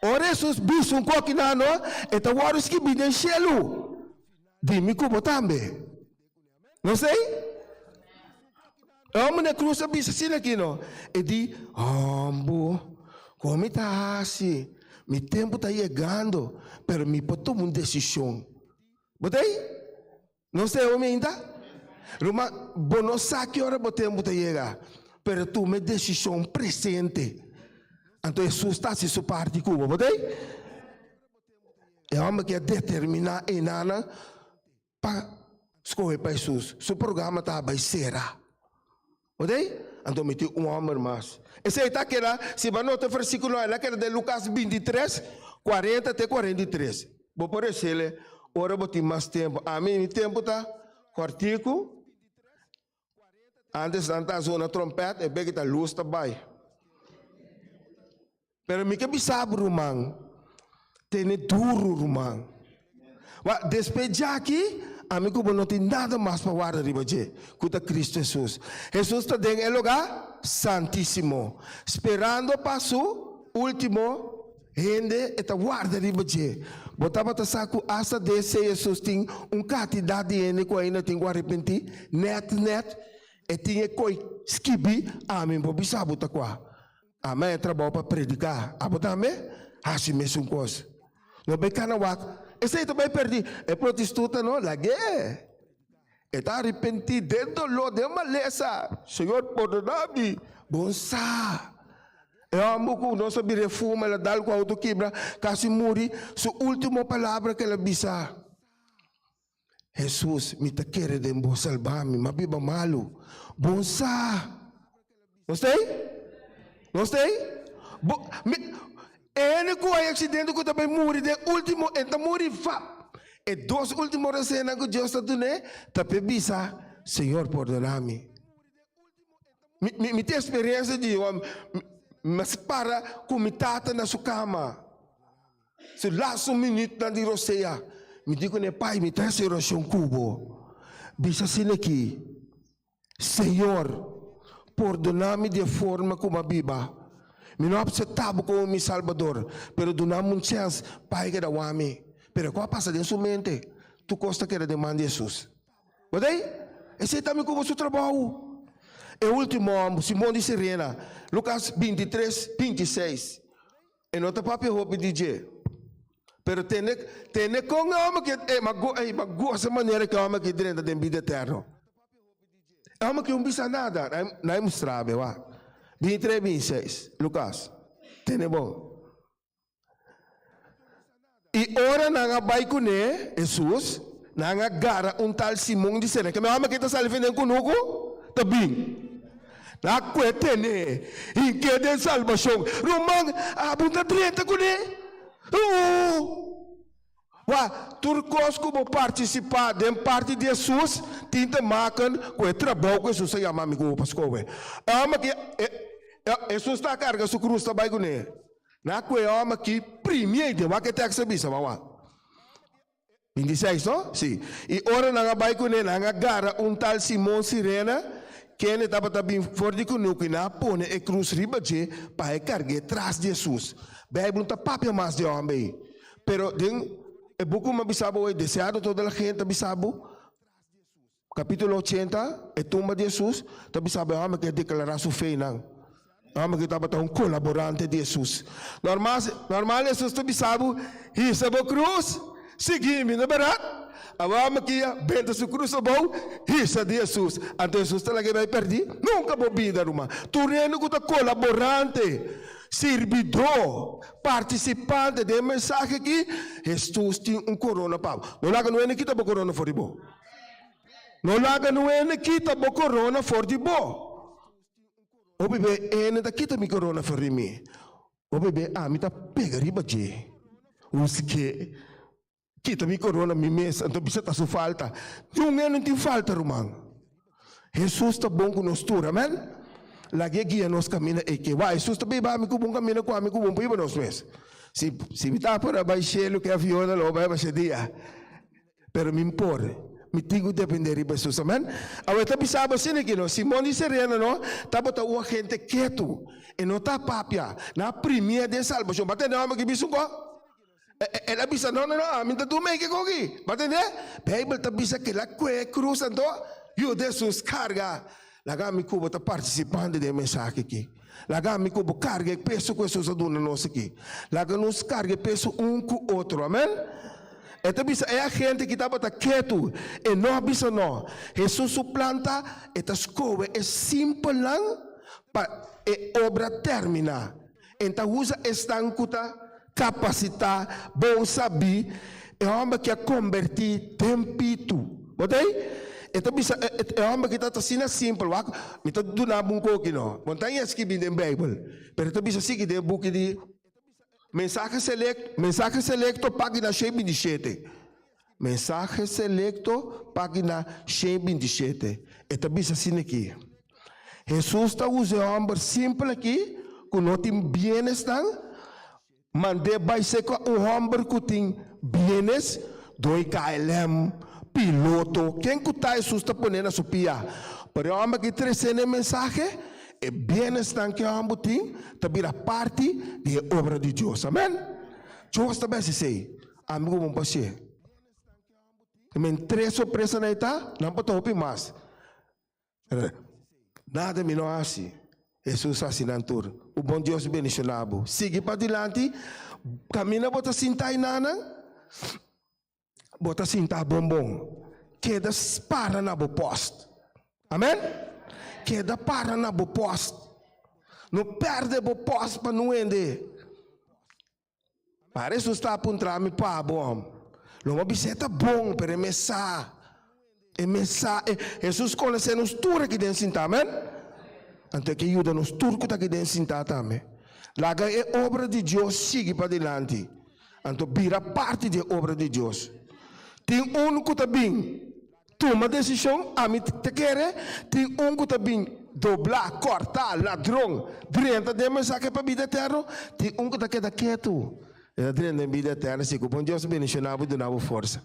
Ora Jesus bisu um coque na no, e ta waros que bidem shelu. Dimi kubo tambe. Não sei? Amo na cruz a bisa sina aqui no. E di, ambo, como tá assim? Mi tempo tá chegando, pero mi poto uma decisão. Botei? Não sei o ainda? Roma, bono sa que hora o tempo tá chegar, pero tu me decisão presente. Então Jesus está se sua parte cuba, botei? É uma que determinar em nana para escolher para Jesus. Seu programa está vai ser. Botei? Então me tem homem mais. Esse aí está que lá, se vai notar o versículo lá que é de Lucas 23, 40 até 43. Vou por esse ele, ora vou ter mais tempo. A mim o tempo está quartico. Antes de andar zona trompete, é bem que a luz está vai. Pero me que bisabo rumang, tem duro rumang. Depois de aqui, amigo, não tem nada mais para guardar riba je, cuta Cristo Jesus. Jesus está dentro do lugar santíssimo, esperando para su último rende eta guarda riba je. Botava ta saco asa de se Jesus tem quantidade de ene ko ainda tem que arrepender, net, e tinha coi skibi, amin, bo bisabo ta qua. Amém, trabalho para predicar. Abotame, assim mesmo coisa. Não bem canawak. Esse aí também perdi. É prostituta não, lagi. Está arrependido dentro do de maleza. Senhor, perdona-me. Bonsa. Eu amo que não sabe refuma, ela dá com a autoquibra, casi muri. Sua última palavra que ela bisa. Jesus, me te quer de me salvar-me, mas biba malo. Bonsa. Gostei? Gostei? Ele com o acidente que também morre de último, então morre fa. E dois últimos cenas que Deus está dando, também bisa, Senhor, perdona-me. Me tem experiência de mas para comitar na sua cama. Se lá um minuto na de roceia, me digo ne pai, me traz oração cubo. Bisa assim aqui, Senhor, perdona-me de forma como a Bíblia. Me não aceitava como meu Salvador, pero dá-me uma chance para que eu ame. Pero qual passa dentro sua mente? Tu gosta que ele demande Jesus. Botei? Esse também como o seu trabalho. E último, Simão de Sirena, Lucas 23, 26. E não está papel roupa DJ. Pero tem com a alma que gosta maneira que a alma que dentro da vida eterna. A alma que não bisa nada, não é mostrar, 23, 26, Lucas. Tem bom. E ora na vai com Jesus, na gara tal Simão de Sirena, que a alma que está salvando conosco, tá bem. Na cuetene, em que de salvação, Romão, abunda 30 com ele. Turcos como participar de parte de Jesus, tinta macan, com o trabalho que Jesus chama amigo Pascoe. Ama que Jesus está carga su cruz também com ele. Na que ama que primeiro de uma que tem que saber, sabe? 26, não? Sim. E ora na vai com ele, na gara tal Simão Sirena. Que ele estava também fora de conosco e na põe a cruz riba de para carregar atrás de Jesus. A Bíblia não está papel mais de homem. Pero é pouco mais bisabo é deseado toda a gente bisabo. Capítulo 80 é tumba de Jesus. Tá bisabo é homem que declarar sua fé não. Homem que estava um colaborante de Jesus. Normal Jesus tá bisabo recebeu cruz, seguir-me, não é verdade? Agora que benta su cruz a bom, isso de Jesus. Então Jesus está lá que vai perder, nunca vou vida numa. Tu reino que colaborante, servidor, participante de mensagem que Jesus tem corona pau. Não laga não é que tá corona fora de bom. Não laga não é que tá corona fora de bom. O bebê é daqui tá corona fora de mim. O bebê me tá pega riba de. Os que kita mi corona mi mesa, então bisa tá sua falta. Não tem falta, irmão. Jesus está bom conosco, amém? Lagi guia nos caminho e que vai, Jesus também vai me bom caminho com amigo bom para nós mesmos. Se me tá para baixo que a viola lo vai baixar dia. Pero me importa. Me tenho que depender de Jesus, amém? Agora tá pensando assim que não, Simão de Sirena não, tá bota o gente quieto e não tá papia na primeira de salvação. Bate não, mas que bicho ko? Ela bisa não, minta tu meio que cogi, batende? Bíblia tá bisa que lá cruz então, eu Jesus carga, lá me cubo tá participando de mensagem aqui, lá me cubo carga peso que Jesus aduna nós aqui, lá nos carga peso com outro, amém? Então bisa é a gente que tá bota quieto e não bisa não, Jesus suplanta esta escola é simples lang, é obra termina, então usa estancuta capacitar, bom saber, é homem que a convertir tempito. Botei? Então, é homem que está assim simples. Me está dando um pouco, não. Montanha escrevi na Bíblia. Mas então, bisa assim que tem book de mensagem selecto, página 127. Mensagem selecto, página 127. Então, bisa assim aqui. Jesus está usando homem simples aqui, que não tem bem-estar. Mande vai ser homem que tem bienes, doi KLM, piloto, quem que está Jesus está ponendo na sua pia. Para o homem que traz a mensagem, é bienes que o homem tem, também a parte da obra de Deus, amém? Deus também se sei, amigo bom pastor. Também três surpresas na ita, não pode ouvir mais. Nada me não assim. Jesus assinando tudo. O bom Deus bendicionado. Siga para adiante. Camina, bota cinta e nana. Bota cinta bombom. Queda para na bo posto. Amém? Queda para na bo posto. Não perde bo posto para não ender. Para isso está apontando me para bom. Não obseta bom para mensar. E mensar. Jesus conhece-nos tudo aqui dentro cinta. Amém? Ante que ajuda nos turcos aqui dentro cinta também. Laga é obra de Deus, siga para adiante. Então, vira parte da obra de Deus. Tem que também toma decisão, a mim te quer. Tem que também dobrar, cortar, ladrão, dentro da mensagem para a vida eterna. Tem que queda quieto. Dentro da vida eterna, se o bom Deus bendicionado e donava força.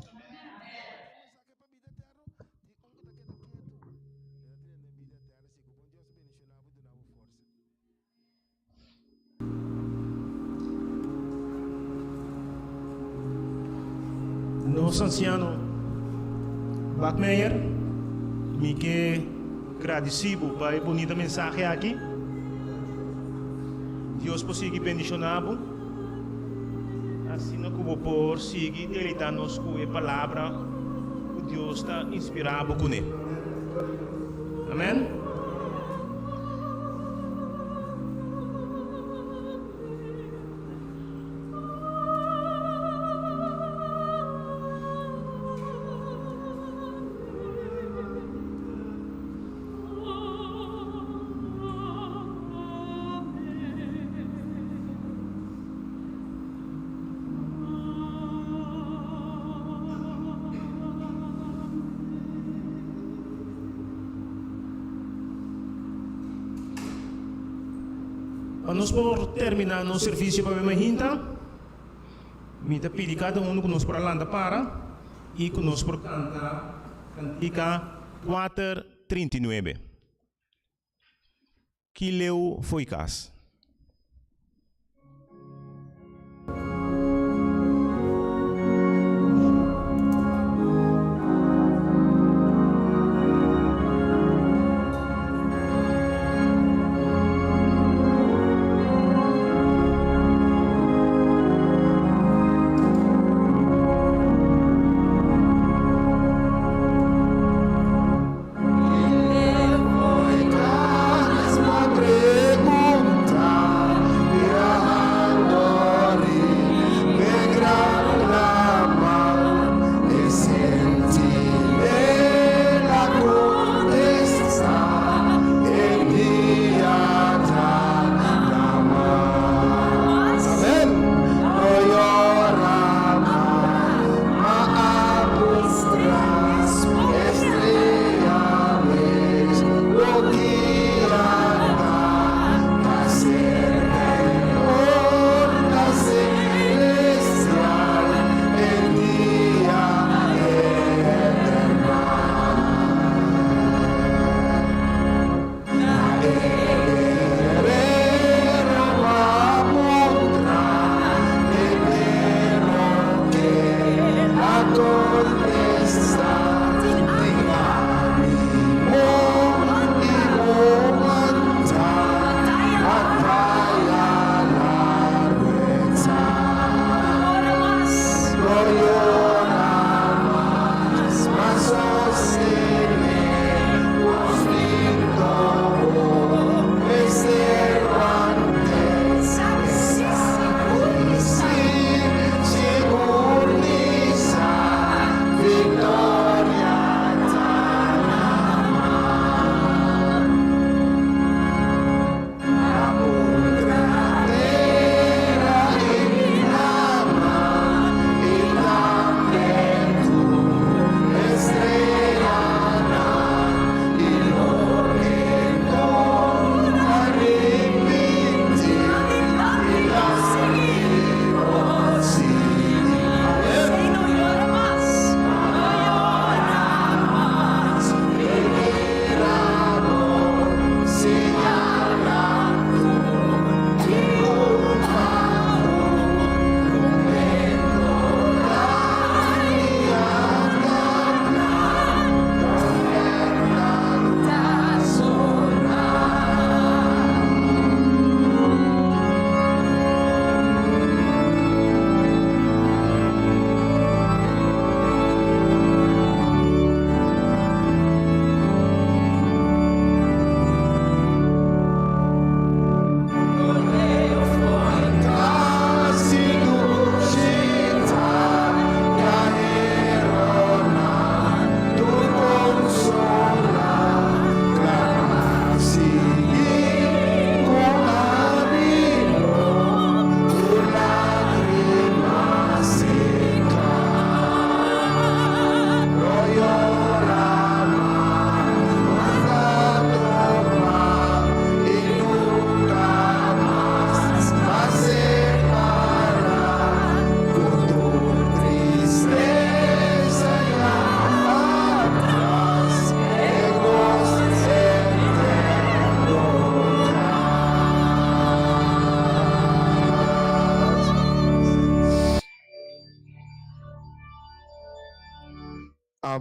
Nosso anciano Bachmeier, me que agradecido para a bonita mensagem aqui. Deus possível bendicionado. Assim como por seguir deleitando-nos com a palavra que Deus está inspirado com ele. Amém? Nós por terminar nosso serviço para a gente, me pedir cada um conosco para lá para e conosco por cantar cantica 4:39. Que leu foi cas.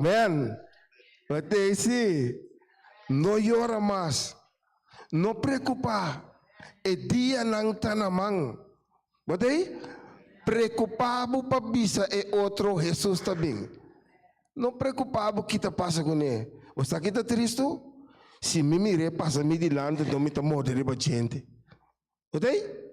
Amen. But Daisy, No llora más. No preocupa. El día nang tanamang. Botei? Preocupado para bisa e outro Jesus também. Não preocupado que está passa com ele. Você aqui está triste? Se me mire passa me dilante, não me está morrendo para gente. Botei?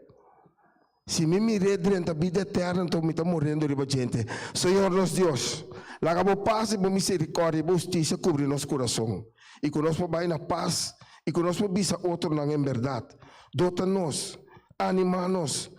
Se me mire durante a vida eterna, então me está morrendo para gente. Senhor nosso Deus, laga bo paz e bo misericórdia e bo justiça cobre nosso coração. E conosco vai na paz e conosco bisa outro na em verdade. Dota-nos, anima-nos,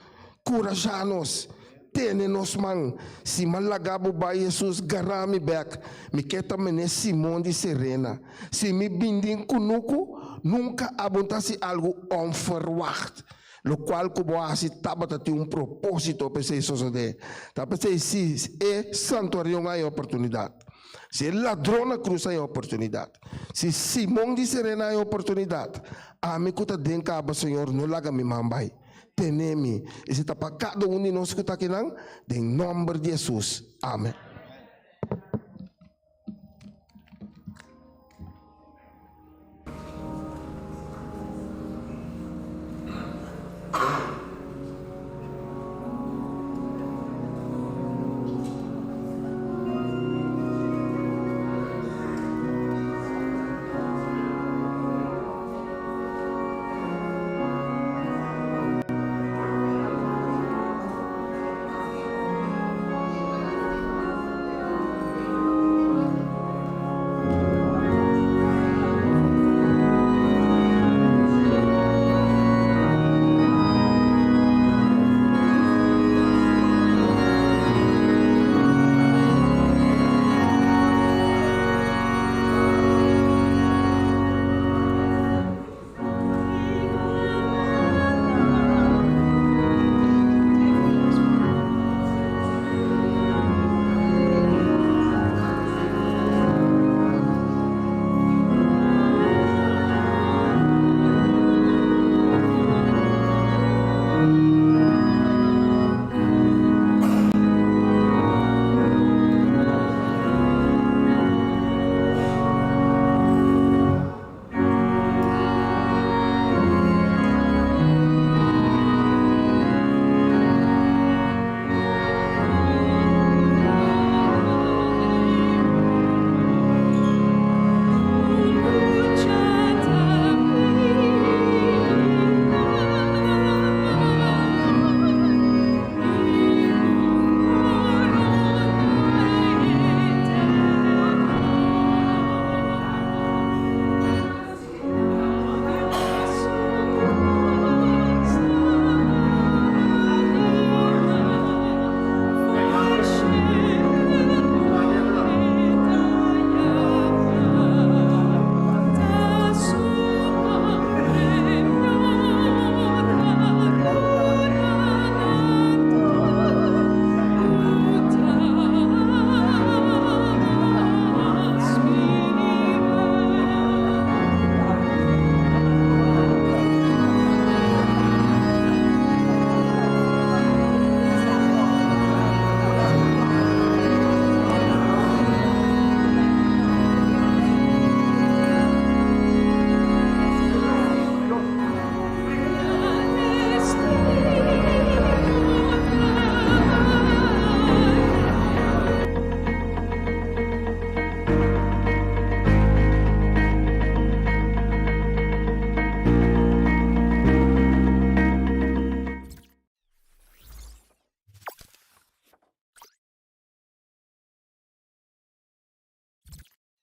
coraja-nos, tene-nos man. Se malagabo ba Jesus garami back, me queta mene Simão de Serena. Se me binding kunuku, nunca abuntasse algo onverwacht. Lo qual como assim tabata tem propósito para ser sociedade. Tabata se é santuário aí oportunidade. Se é ladrona cruz aí oportunidade. Se Simão de Serena aí oportunidade. A mim cuta den caba Senhor no laga me mambai. Tenemi. E se tá para cada um de nós que está aqui não, em nome de Jesus. Amém.